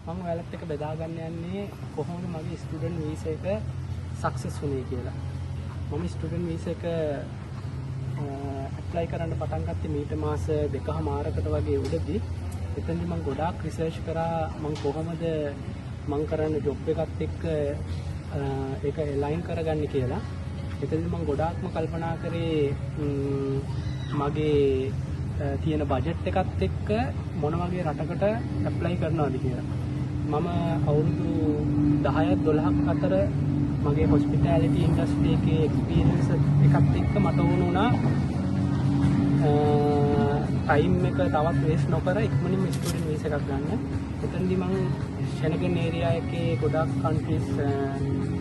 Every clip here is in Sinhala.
මම ඔයාලත් එක්ක බෙදා ගන්න යන්නේ කොහොමද මගේ ස්ටුඩන්ට් වීසා එක සක්සස් වුනේ කියලා. මම ස්ටුඩන්ට් වීසා එක ඇප්ලයි කරන්න පටන් ගත්තේ මීට මාස 2මාරකට වගේ උඩදී. එතනදි මම ගොඩාක් රිසර්ච් කරා මම කොහොමද මම කරන ජොබ් එකත් එක්ක ඒක එලයින් කරගන්නේ කියලා. එතනදි මම ගොඩාක්ම කල්පනා කරේ මගේ තියෙන බජට් එකත් එක්ක මොන වගේ රටකට ඇප්ලයි කරනවද කියලා. මම අවුරුදු 10ක් 12ක් අතර මගේ හොස්පිටැලිටි ඉන්ඩස්ට්‍රි එකේ එක්ස්පීරියන්ස් එකත් එක්ක මට වුණා ටයිම් එක තවත් වේස්ට් නොකර ඉක්මනින්ම ස්ටුඩන්ට් වීසා එකක් ගන්න. එතනදී මම ෂෙනගන් ඒරියා එකේ ගොඩක් කන්ට්‍රීස්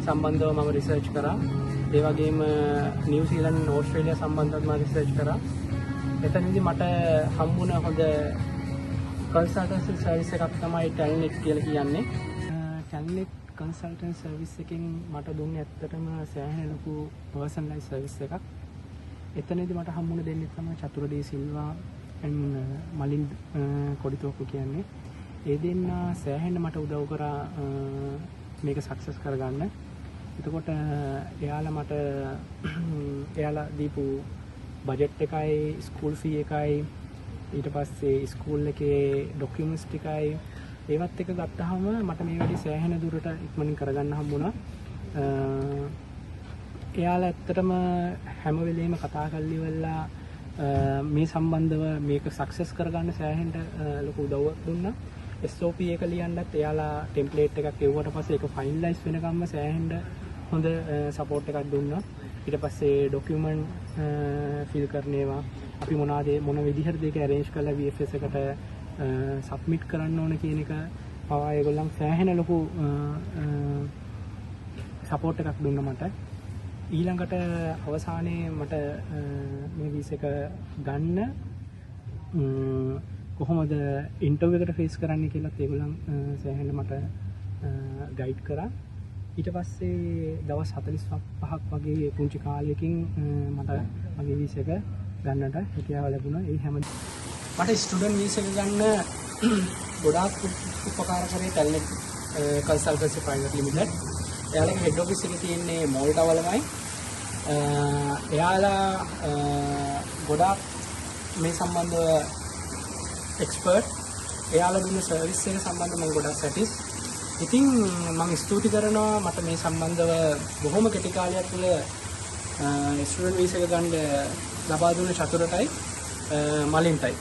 සම්බන්ධව මම රිසර්ච් කරා. ඒ වගේම නිව්සීලන්ත ඕස්ට්‍රේලියා සම්බන්ධව මම රිසර්ච් කරා. එතනදී මට හම්බුණ හොඳ කන්සල්ටන්සි සර්විස් එකක් තමයි ටැල්නෙට් කියලා කියන්නේ. ටැල්නෙට් කන්සල්ටන්ට් සර්විස් එකෙන් මට දුන්නේ ඇත්තටම සෑහෙන ලොකු පර්සනලයිස් සර්විස් එකක්. එතනදී මට හම්බුණ දෙන්නේ තමයි චතුරදී සිල්වා මලින් කොඩිතෝකු කියන්නේ. ඒ දෙන්න සෑහෙන මට උදව් කරා මේක සක්සස් කරගන්න. එතකොට එයාලා දීපු බජට් එකයි ස්කූල් ෆී එකයි ඊට පස්සේ ස්කූල් එකේ ඩොකියුමන්ට්ස් ටිකයි ඒවත් එක ගත්තාම මට මේ වැඩි සෑහෙන දුරට ඉක්මනින් කරගන්න හම්බුණා. එයාලා ඇත්තටම හැම වෙලෙම කතා කරලා ඉවරලා මේ සම්බන්ධව මේක සක්සස් කරගන්න සෑහෙන ලොකු උදව්වක් දුන්නා. SOP එක ලියන්නත් එයාලා ටෙම්ප්ලේට් එකක් එවුවට පස්සේ ඒක ෆයිනලයිස් වෙනකම්ම සෑහෙන හොඳ සපෝට් එකක් දුන්නා. ඊට පස්සේ ඩොකියුමන්ට් ෆිල් කරන ඒවා අපි මොන විදිහටද ඒක arrange කරලා VFS එකට සබ්මිට් කරන්න ඕන කියන එක පවා ඒගොල්ලන් සෑහෙන ලොකු සපෝට් එකක් දුන්නා මට. ඊළඟට අවසානයේ මට මේ වීසා එක ගන්න කොහොමද ඉන්ටර්විව් එකට ෆේස් කරන්න කියලාත් ඒගොල්ලන් සෑහෙන මට ගයිඩ් කරා. ඊට පස්සේ දවස් 45ක් වගේ පුංචි කාලයකින් මට මගේ වීසා එක ගන්නට හැකියාව ලැබුණා. ඒ හැම මට ස්ටුඩන්ට් වීසා එක ගන්න ගොඩාක් උපකාර කරේ ටැල්නෙට් කන්සල්ටන්සි ප්‍රයිවට් ලිමිටඩ්. එයාලගේ හෙඩ් ඔෆිස් එක තියෙන්නේ මෝල්ටා වලමයි. එයාලා ගොඩාක් මේ සම්බන්ධව එක්ස්පර්ට්. එයාලා දුන්න සර්විස් එක සම්බන්ධව මම ගොඩක් සැටිස්. ඉතින් මම ස්තුති කරනවා මට මේ සම්බන්ධව බොහොම කෙටි කාලයක් තුළ ස්ටුඩන්ට් වීසා එක ගන්න ලබා දුන්න චතුරටයි මලින්ටයි.